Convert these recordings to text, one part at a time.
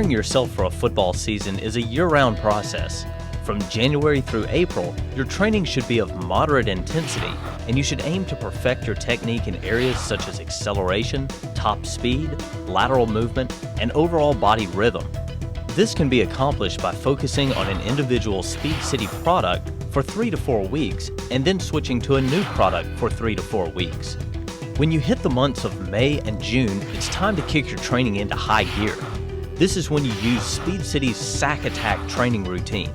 Preparing yourself for a football season is a year-round process. From January through April, your training should be of moderate intensity, and you should aim to perfect your technique in areas such as acceleration, top speed, lateral movement, and overall body rhythm. This can be accomplished by focusing on an individual Speed City product for 3 to 4 weeks and then switching to a new product for 3 to 4 weeks. When you hit the months of May and June, it's time to kick your training into high gear. This is when you use Speed City's Sack Attack training routine.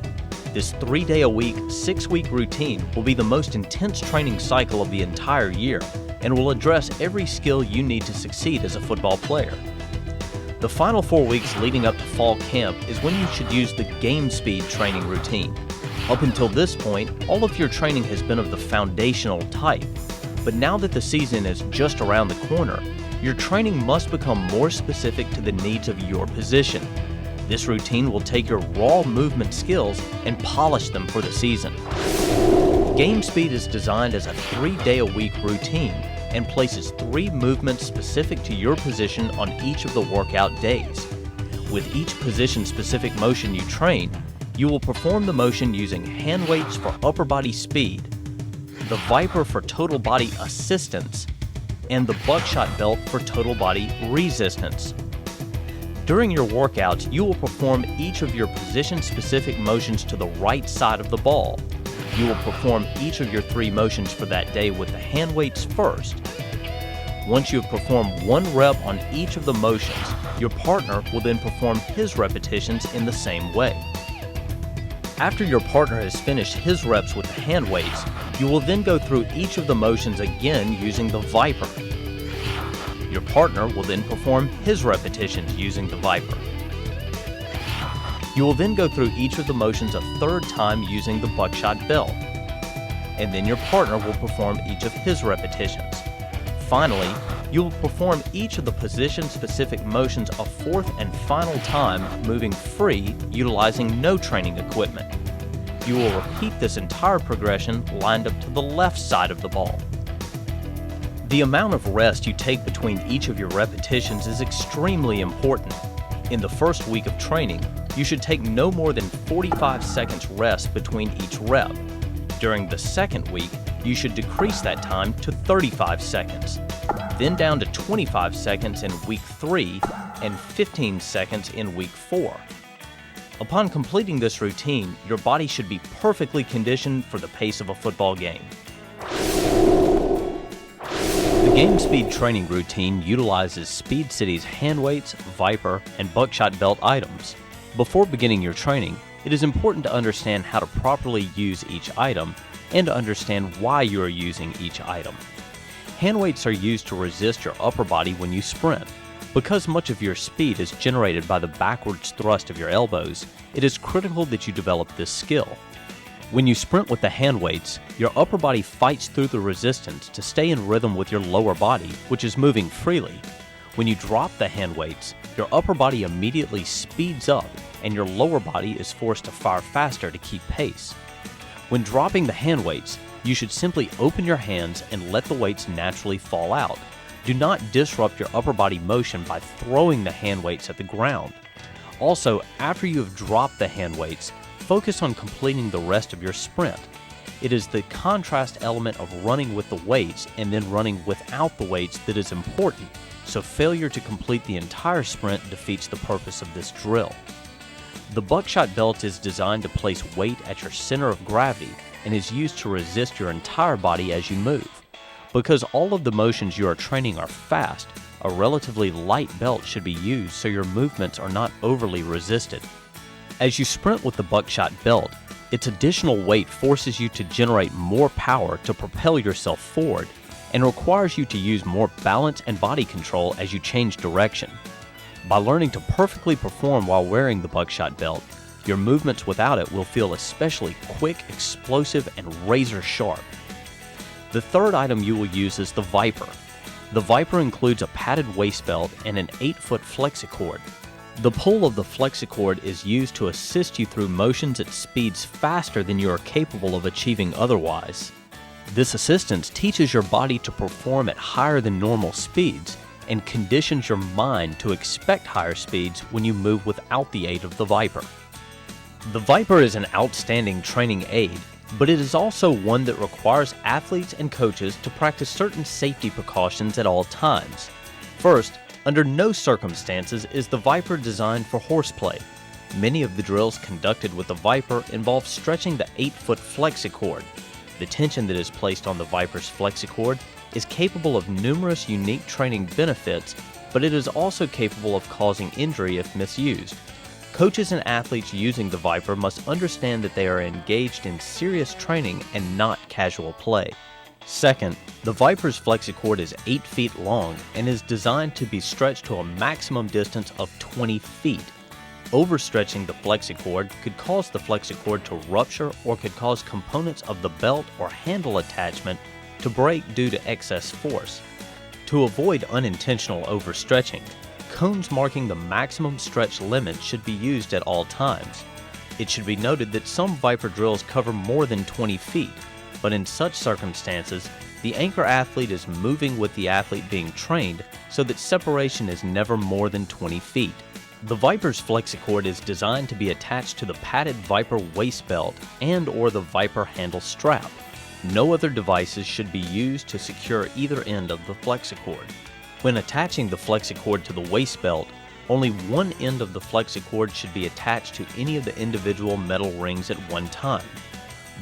This 3-day-a-week, 6-week routine will be the most intense training cycle of the entire year and will address every skill you need to succeed as a football player. The final 4 weeks leading up to fall camp is when you should use the game speed training routine. Up until this point, all of your training has been of the foundational type, but now that the season is just around the corner, your training must become more specific to the needs of your position. This routine will take your raw movement skills and polish them for the season. Game Speed is designed as a 3-day-a-week routine and places 3 movements specific to your position on each of the workout days. With each position-specific motion you train, you will perform the motion using hand weights for upper body speed, the Viper for total body assistance, and the buckshot belt for total body resistance. During your workouts, you will perform each of your position-specific motions to the right side of the ball. You will perform each of your 3 motions for that day with the hand weights first. Once you have performed 1 rep on each of the motions, your partner will then perform his repetitions in the same way. After your partner has finished his reps with the hand weights, you will then go through each of the motions again using the Viper. Your partner will then perform his repetitions using the Viper. You will then go through each of the motions a 3rd time using the buckshot belt, and then your partner will perform each of his repetitions. Finally, you will perform each of the position-specific motions a 4th and final time moving free, utilizing no training equipment. You will repeat this entire progression lined up to the left side of the ball. The amount of rest you take between each of your repetitions is extremely important. In the first week of training, you should take no more than 45 seconds rest between each rep. During the second week, you should decrease that time to 35 seconds, then down to 25 seconds in week 3 and 15 seconds in week 4. Upon completing this routine, your body should be perfectly conditioned for the pace of a football game. The Game Speed training routine utilizes Speed City's hand weights, Viper, and buckshot belt items. Before beginning your training, it is important to understand how to properly use each item and to understand why you are using each item. Hand weights are used to resist your upper body when you sprint. Because much of your speed is generated by the backwards thrust of your elbows, it is critical that you develop this skill. When you sprint with the hand weights, your upper body fights through the resistance to stay in rhythm with your lower body, which is moving freely. When you drop the hand weights, your upper body immediately speeds up and your lower body is forced to fire faster to keep pace. When dropping the hand weights, you should simply open your hands and let the weights naturally fall out. Do not disrupt your upper body motion by throwing the hand weights at the ground. Also, after you have dropped the hand weights, focus on completing the rest of your sprint. It is the contrast element of running with the weights and then running without the weights that is important, so failure to complete the entire sprint defeats the purpose of this drill. The buckshot belt is designed to place weight at your center of gravity and is used to resist your entire body as you move. Because all of the motions you are training are fast, a relatively light belt should be used so your movements are not overly resisted. As you sprint with the buckshot belt, its additional weight forces you to generate more power to propel yourself forward and requires you to use more balance and body control as you change direction. By learning to perfectly perform while wearing the buckshot belt, your movements without it will feel especially quick, explosive, and razor sharp. The third item you will use is the Viper. The Viper includes a padded waist belt and an 8-foot flexicord. The pull of the flexicord is used to assist you through motions at speeds faster than you are capable of achieving otherwise. This assistance teaches your body to perform at higher than normal speeds, and conditions your mind to expect higher speeds when you move without the aid of the Viper. The Viper is an outstanding training aid, but it is also one that requires athletes and coaches to practice certain safety precautions at all times. First, under no circumstances is the Viper designed for horseplay. Many of the drills conducted with the Viper involve stretching the 8-foot flexicord. The tension that is placed on the Viper's flexicord is capable of numerous unique training benefits, but it is also capable of causing injury if misused. Coaches and athletes using the Viper must understand that they are engaged in serious training and not casual play. Second, the Viper's flexicord is 8 feet long and is designed to be stretched to a maximum distance of 20 feet. Overstretching the flexicord could cause the flexicord to rupture or could cause components of the belt or handle attachment to break due to excess force. To avoid unintentional overstretching, cones marking the maximum stretch limit should be used at all times. It should be noted that some Viper drills cover more than 20 feet, but in such circumstances, the anchor athlete is moving with the athlete being trained so that separation is never more than 20 feet. The Viper's flexicord is designed to be attached to the padded Viper waist belt and/or the Viper handle strap. No other devices should be used to secure either end of the flexicord. When attaching the flexicord to the waist belt, only one end of the flexicord should be attached to any of the individual metal rings at one time.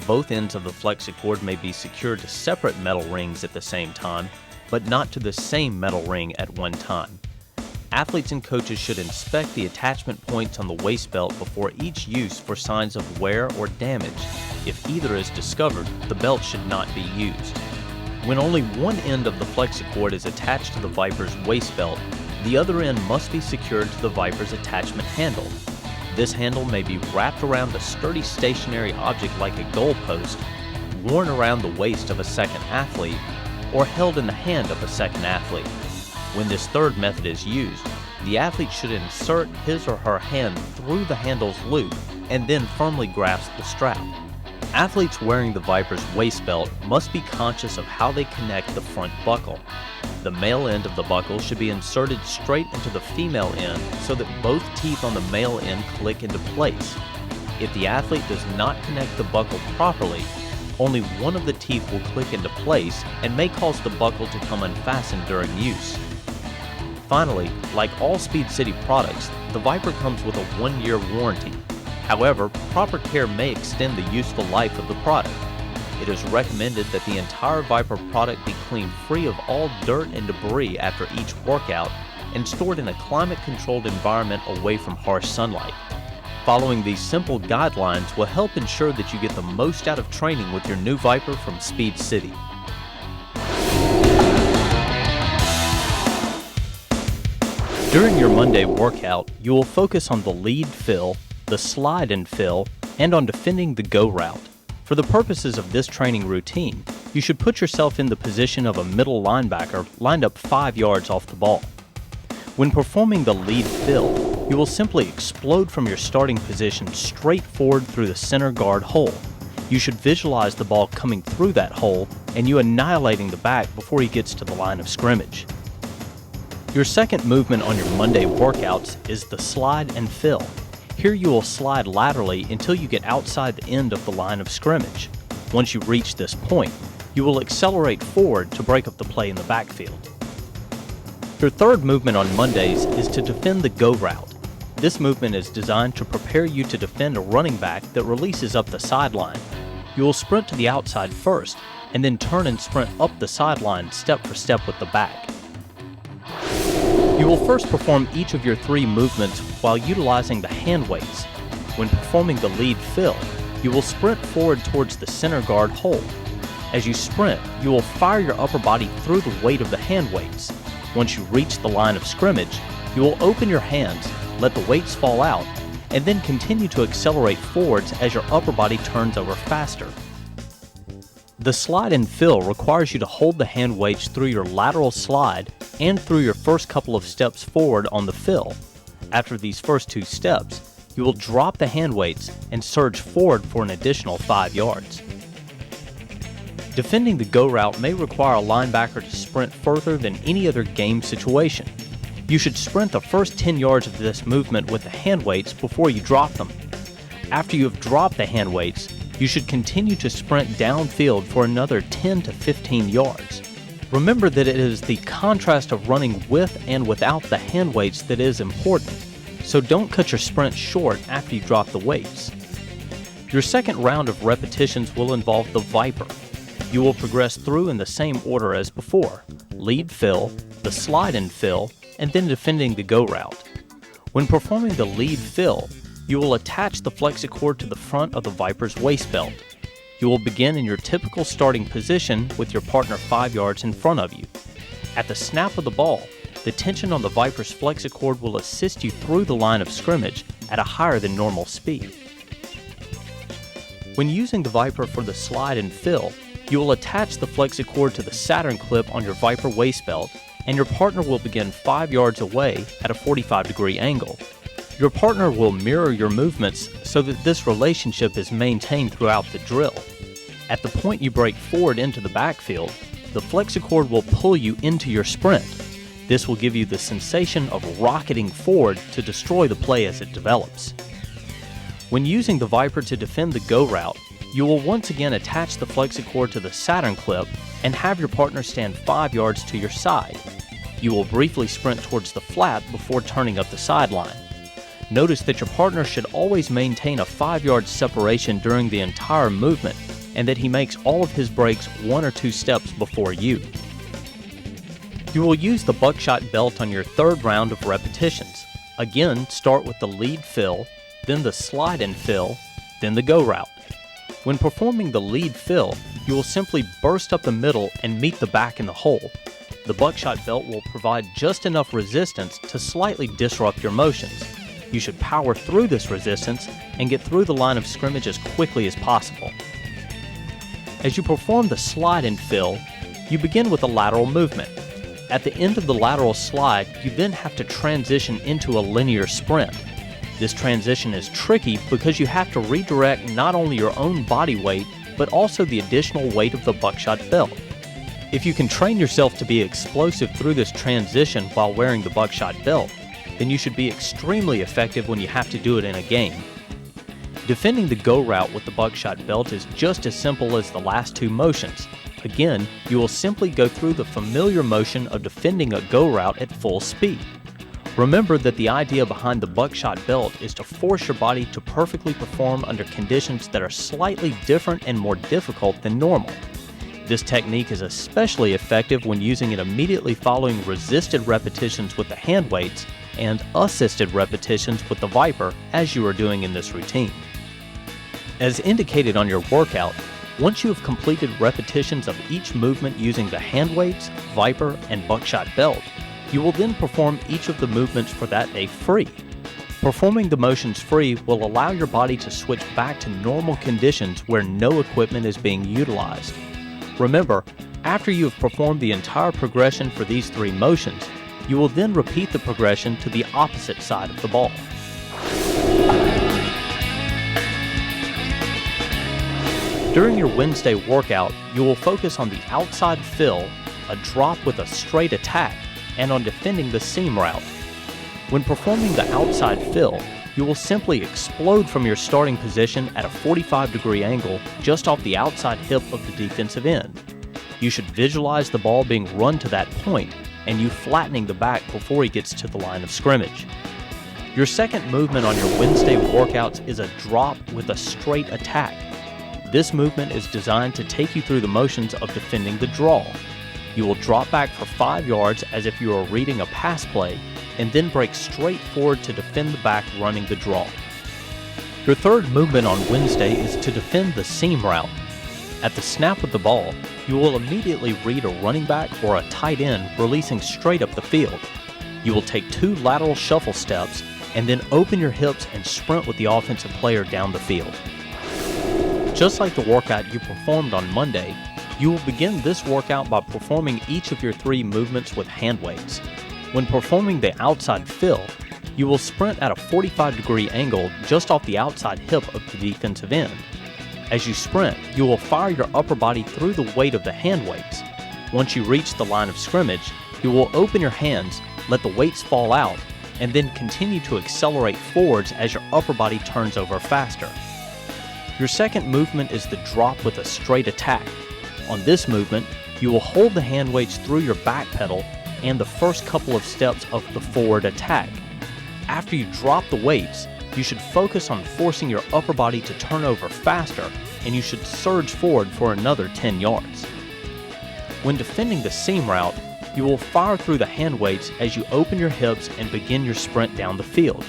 Both ends of the flexicord may be secured to separate metal rings at the same time, but not to the same metal ring at one time. Athletes and coaches should inspect the attachment points on the waist belt before each use for signs of wear or damage. If either is discovered, the belt should not be used. When only one end of the flexicord is attached to the Viper's waist belt, the other end must be secured to the Viper's attachment handle. This handle may be wrapped around a sturdy stationary object like a goalpost, worn around the waist of a second athlete, or held in the hand of a second athlete. When this third method is used, the athlete should insert his or her hand through the handle's loop and then firmly grasp the strap. Athletes wearing the Viper's waist belt must be conscious of how they connect the front buckle. The male end of the buckle should be inserted straight into the female end so that both teeth on the male end click into place. If the athlete does not connect the buckle properly, only one of the teeth will click into place and may cause the buckle to come unfastened during use. Finally, like all Speed City products, the Viper comes with a 1-year warranty. However, proper care may extend the useful life of the product. It is recommended that the entire Viper product be cleaned free of all dirt and debris after each workout and stored in a climate-controlled environment away from harsh sunlight. Following these simple guidelines will help ensure that you get the most out of training with your new Viper from Speed City. During your Monday workout, you will focus on the lead fill, the slide and fill, and on defending the go route. For the purposes of this training routine, you should put yourself in the position of a middle linebacker lined up 5 yards off the ball. When performing the lead fill, you will simply explode from your starting position straight forward through the center guard hole. You should visualize the ball coming through that hole and you annihilating the back before he gets to the line of scrimmage. Your second movement on your Monday workouts is the slide and fill. Here you will slide laterally until you get outside the end of the line of scrimmage. Once you reach this point, you will accelerate forward to break up the play in the backfield. Your third movement on Mondays is to defend the go route. This movement is designed to prepare you to defend a running back that releases up the sideline. You will sprint to the outside first, and then turn and sprint up the sideline step for step with the back. You will first perform each of your 3 movements while utilizing the hand weights. When performing the lead fill, you will sprint forward towards the center guard hole. As you sprint, you will fire your upper body through the weight of the hand weights. Once you reach the line of scrimmage, you will open your hands, let the weights fall out, and then continue to accelerate forwards as your upper body turns over faster. The slide and fill requires you to hold the hand weights through your lateral slide and through your first couple of steps forward on the fill. After these first 2 steps, you will drop the hand weights and surge forward for an additional 5 yards. Defending the go route may require a linebacker to sprint further than any other game situation. You should sprint the first 10 yards of this movement with the hand weights before you drop them. After you have dropped the hand weights, you should continue to sprint downfield for another 10 to 15 yards. Remember that it is the contrast of running with and without the hand weights that is important, so don't cut your sprint short after you drop the weights. Your second round of repetitions will involve the Viper. You will progress through in the same order as before: lead fill, the slide and fill, and then defending the go route. When performing the lead fill, you will attach the flexicord to the front of the Viper's waist belt. You will begin in your typical starting position with your partner 5 yards in front of you. At the snap of the ball, the tension on the Viper's flexicord will assist you through the line of scrimmage at a higher than normal speed. When using the Viper for the slide and fill, you will attach the flexicord to the Saturn clip on your Viper waist belt, and your partner will begin 5 yards away at a 45-degree angle. Your partner will mirror your movements so that this relationship is maintained throughout the drill. At the point you break forward into the backfield, the flexicord will pull you into your sprint. This will give you the sensation of rocketing forward to destroy the play as it develops. When using the Viper to defend the go route, you will once again attach the flexicord to the Saturn clip and have your partner stand 5 yards to your side. You will briefly sprint towards the flat before turning up the sideline. Notice that your partner should always maintain a 5-yard separation during the entire movement, and that he makes all of his breaks 1 or 2 steps before you. You will use the buckshot belt on your third round of repetitions. Again, start with the lead fill, then the slide and fill, then the go route. When performing the lead fill, you will simply burst up the middle and meet the back in the hole. The buckshot belt will provide just enough resistance to slightly disrupt your motions. You should power through this resistance and get through the line of scrimmage as quickly as possible. As you perform the slide and fill, you begin with a lateral movement. At the end of the lateral slide, you then have to transition into a linear sprint. This transition is tricky because you have to redirect not only your own body weight, but also the additional weight of the buckshot belt. If you can train yourself to be explosive through this transition while wearing the buckshot belt, then you should be extremely effective when you have to do it in a game. Defending the go route with the buckshot belt is just as simple as the last 2 motions. Again, you will simply go through the familiar motion of defending a go route at full speed. Remember that the idea behind the buckshot belt is to force your body to perfectly perform under conditions that are slightly different and more difficult than normal. This technique is especially effective when using it immediately following resisted repetitions with the hand weights and assisted repetitions with the Viper, as you are doing in this routine. As indicated on your workout, once you have completed repetitions of each movement using the hand weights, Viper, and buckshot belt, you will then perform each of the movements for that day free. Performing the motions free will allow your body to switch back to normal conditions where no equipment is being utilized. Remember, after you have performed the entire progression for these 3 motions, you will then repeat the progression to the opposite side of the ball. During your Wednesday workout, you will focus on the outside fill, a drop with a straight attack, and on defending the seam route. When performing the outside fill, you will simply explode from your starting position at a 45-degree angle just off the outside hip of the defensive end. You should visualize the ball being run to that point and you flattening the back before he gets to the line of scrimmage. Your second movement on your Wednesday workouts is a drop with a straight attack. This movement is designed to take you through the motions of defending the draw. You will drop back for 5 yards as if you are reading a pass play, and then break straight forward to defend the back running the draw. Your third movement on Wednesday is to defend the seam route. At the snap of the ball, you will immediately read a running back or a tight end releasing straight up the field. You will take 2 lateral shuffle steps and then open your hips and sprint with the offensive player down the field. Just like the workout you performed on Monday, you will begin this workout by performing each of your 3 movements with hand weights. When performing the outside fill, you will sprint at a 45-degree angle just off the outside hip of the defensive end. As you sprint, you will fire your upper body through the weight of the hand weights. Once you reach the line of scrimmage, you will open your hands, let the weights fall out, and then continue to accelerate forwards as your upper body turns over faster. Your second movement is the drop with a straight attack. On this movement, you will hold the hand weights through your back pedal and the first couple of steps of the forward attack. After you drop the weights, you should focus on forcing your upper body to turn over faster, and you should surge forward for another 10 yards. When defending the seam route, you will fire through the hand weights as you open your hips and begin your sprint down the field.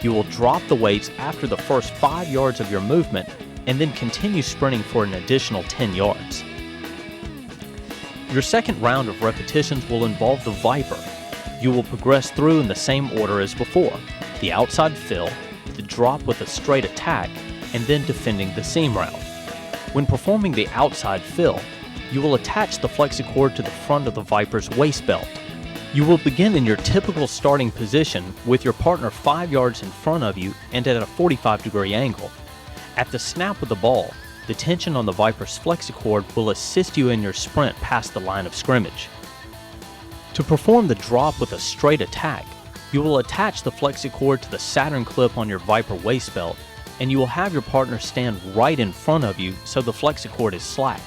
You will drop the weights after the first 5 yards of your movement and then continue sprinting for an additional 10 yards. Your second round of repetitions will involve the Viper. You will progress through in the same order as before: the outside fill, the drop with a straight attack, and then defending the seam route. When performing the outside fill, you will attach the flexicord to the front of the Viper's waist belt. You will begin in your typical starting position with your partner 5 yards in front of you and at a 45-degree angle. At the snap of the ball, the tension on the Viper's flexicord will assist you in your sprint past the line of scrimmage. To perform the drop with a straight attack, you will attach the flexicord to the Saturn clip on your Viper waist belt, and you will have your partner stand right in front of you so the flexicord is slack.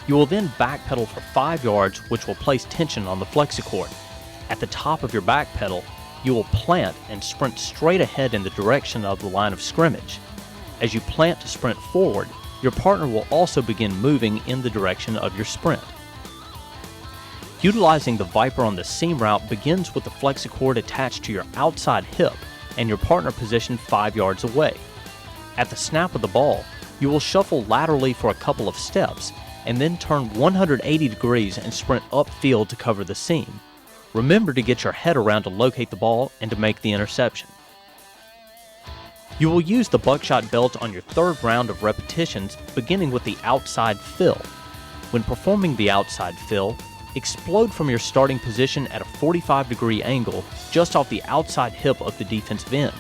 You will then backpedal for 5 yards, which will place tension on the flexicord. At the top of your backpedal, you will plant and sprint straight ahead in the direction of the line of scrimmage. As you plant to sprint forward, your partner will also begin moving in the direction of your sprint. Utilizing the Viper on the seam route begins with the flexicord attached to your outside hip and your partner positioned 5 yards away. At the snap of the ball, you will shuffle laterally for a couple of steps and then turn 180 degrees and sprint upfield to cover the seam. Remember to get your head around to locate the ball and to make the interception. You will use the buckshot belt on your third round of repetitions, beginning with the outside fill. When performing the outside fill, explode from your starting position at a 45-degree angle just off the outside hip of the defensive end.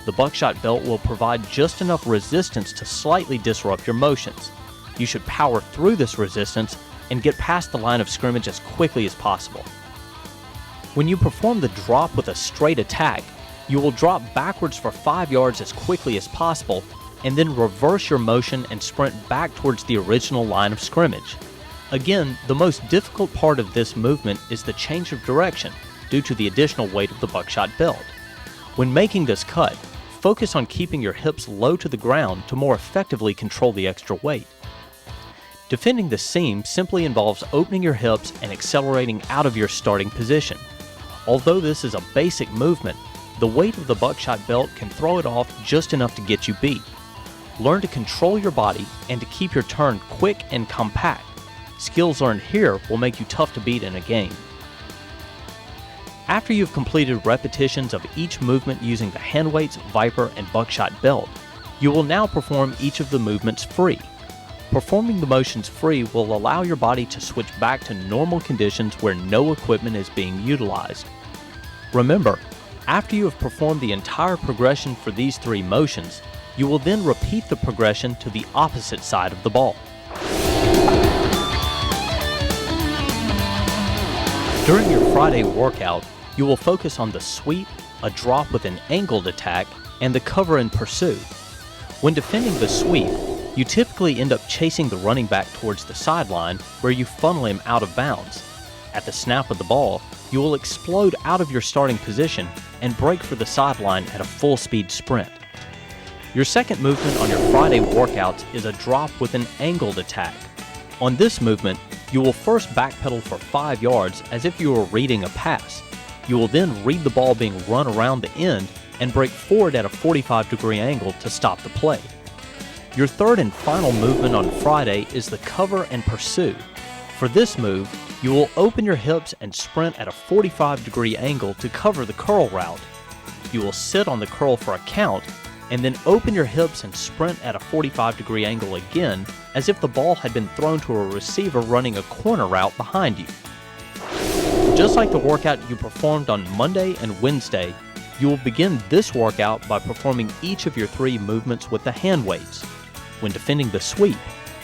The buckshot belt will provide just enough resistance to slightly disrupt your motions. You should power through this resistance and get past the line of scrimmage as quickly as possible. When you perform the drop with a straight attack, you will drop backwards for 5 yards as quickly as possible and then reverse your motion and sprint back towards the original line of scrimmage. Again, the most difficult part of this movement is the change of direction due to the additional weight of the buckshot belt. When making this cut, focus on keeping your hips low to the ground to more effectively control the extra weight. Defending the seam simply involves opening your hips and accelerating out of your starting position. Although this is a basic movement, the weight of the buckshot belt can throw it off just enough to get you beat. Learn to control your body and to keep your turn quick and compact. Skills learned here will make you tough to beat in a game. After you've completed repetitions of each movement using the hand weights, Viper, and buckshot belt, you will now perform each of the movements free. Performing the motions free will allow your body to switch back to normal conditions where no equipment is being utilized. Remember, after you have performed the entire progression for these 3 motions, you will then repeat the progression to the opposite side of the ball. During your Friday workout, you will focus on the sweep, a drop with an angled attack, and the cover and pursue. When defending the sweep, you typically end up chasing the running back towards the sideline where you funnel him out of bounds. At the snap of the ball, you will explode out of your starting position and break for the sideline at a full-speed sprint. Your second movement on your Friday workouts is a drop with an angled attack. On this movement, you will first backpedal for 5 yards as if you were reading a pass. You will then read the ball being run around the end and break forward at a 45-degree angle to stop the play. Your third and final movement on Friday is the cover and pursue. For this move, you will open your hips and sprint at a 45-degree angle to cover the curl route. You will sit on the curl for a count, and then open your hips and sprint at a 45-degree angle again as if the ball had been thrown to a receiver running a corner route behind you. Just like the workout you performed on Monday and Wednesday, you will begin this workout by performing each of your 3 movements with the hand weights. When defending the sweep,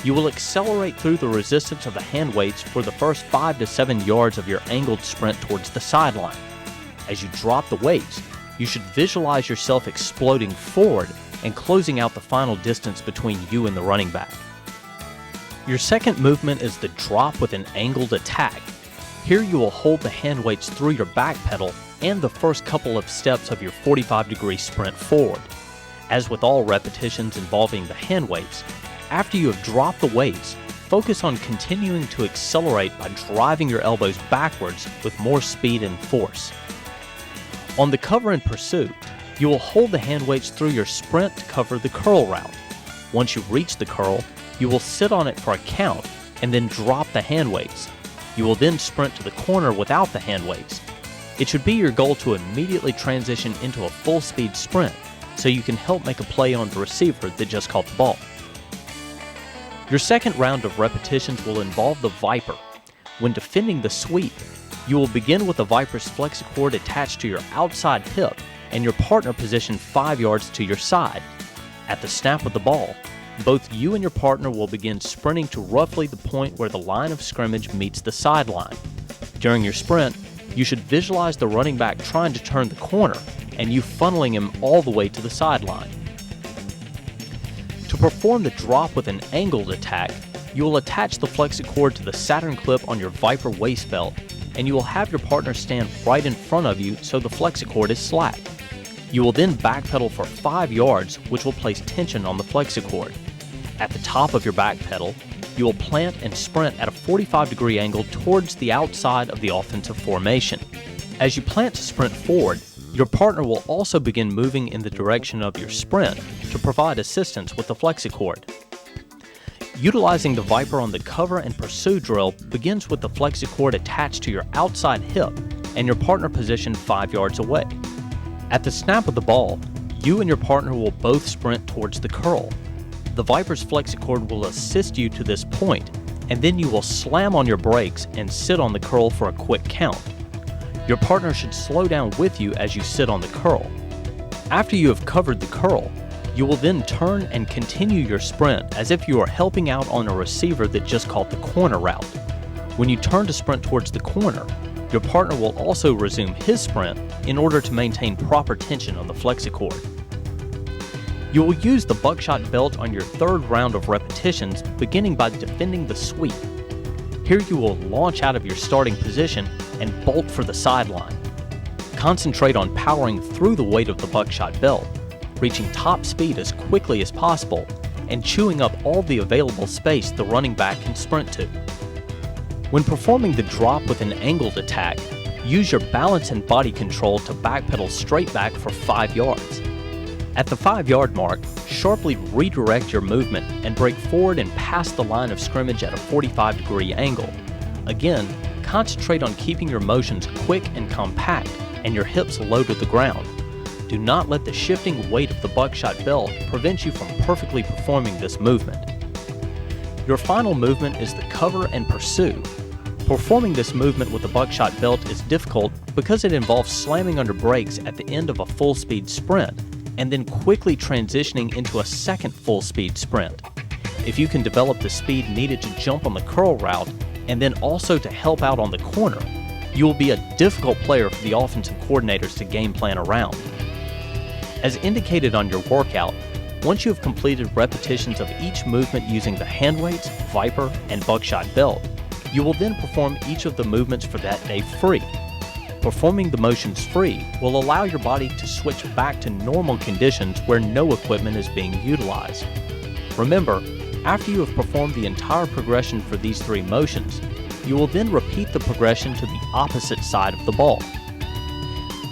you will accelerate through the resistance of the hand weights for the first 5 to 7 yards of your angled sprint towards the sideline. As you drop the weights, you should visualize yourself exploding forward and closing out the final distance between you and the running back. Your second movement is the drop with an angled attack. Here you will hold the hand weights through your back pedal and the first couple of steps of your 45-degree sprint forward. As with all repetitions involving the hand weights, after you have dropped the weights, focus on continuing to accelerate by driving your elbows backwards with more speed and force. On the cover and pursue, you will hold the hand weights through your sprint to cover the curl route. Once you reach the curl, you will sit on it for a count and then drop the hand weights. You will then sprint to the corner without the hand weights. It should be your goal to immediately transition into a full-speed sprint so you can help make a play on the receiver that just caught the ball. Your second round of repetitions will involve the Viper. When defending the sweep, you will begin with the Viper's flexicord attached to your outside hip and your partner positioned 5 yards to your side. At the snap of the ball, both you and your partner will begin sprinting to roughly the point where the line of scrimmage meets the sideline. During your sprint, you should visualize the running back trying to turn the corner and you funneling him all the way to the sideline. To perform the drop with an angled attack, you will attach the flexicord to the Saturn clip on your Viper waist belt and you will have your partner stand right in front of you so the flexicord is slack. You will then backpedal for 5 yards, which will place tension on the flexicord. At the top of your back pedal, you will plant and sprint at a 45-degree angle towards the outside of the offensive formation. As you plant to sprint forward, your partner will also begin moving in the direction of your sprint to provide assistance with the flexicord. Utilizing the Viper on the cover and pursue drill begins with the flexicord attached to your outside hip and your partner positioned 5 yards away. At the snap of the ball, you and your partner will both sprint towards the curl. The Viper's flexicord will assist you to this point, and then you will slam on your brakes and sit on the curl for a quick count. Your partner should slow down with you as you sit on the curl. After you have covered the curl, you will then turn and continue your sprint as if you are helping out on a receiver that just caught the corner route. When you turn to sprint towards the corner, your partner will also resume his sprint in order to maintain proper tension on the flexicord. You will use the buckshot belt on your third round of repetitions, beginning by defending the sweep. Here you will launch out of your starting position and bolt for the sideline. Concentrate on powering through the weight of the buckshot belt, reaching top speed as quickly as possible, and chewing up all the available space the running back can sprint to. When performing the drop with an angled attack, use your balance and body control to backpedal straight back for 5 yards. At the 5-yard mark, sharply redirect your movement and break forward and past the line of scrimmage at a 45-degree angle. Again, concentrate on keeping your motions quick and compact and your hips low to the ground. Do not let the shifting weight of the buckshot belt prevent you from perfectly performing this movement. Your final movement is the cover and pursue. Performing this movement with the buckshot belt is difficult because it involves slamming under brakes at the end of a full-speed sprint and then quickly transitioning into a second full-speed sprint. If you can develop the speed needed to jump on the curl route and then also to help out on the corner, you will be a difficult player for the offensive coordinators to game plan around. As indicated on your workout, once you have completed repetitions of each movement using the hand weights, Viper, and buckshot belt, you will then perform each of the movements for that day free. Performing the motions free will allow your body to switch back to normal conditions where no equipment is being utilized. Remember, after you have performed the entire progression for these 3 motions, you will then repeat the progression to the opposite side of the ball.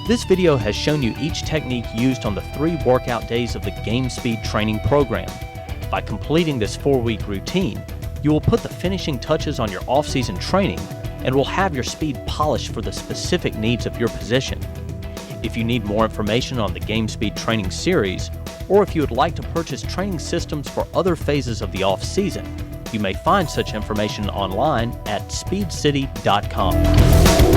This video has shown you each technique used on the 3 workout days of the Game Speed training program. By completing this 4-week routine, you will put the finishing touches on your off-season training and will have your speed polished for the specific needs of your position. If you need more information on the Game Speed training series, or if you would like to purchase training systems for other phases of the off-season, you may find such information online at speedcity.com.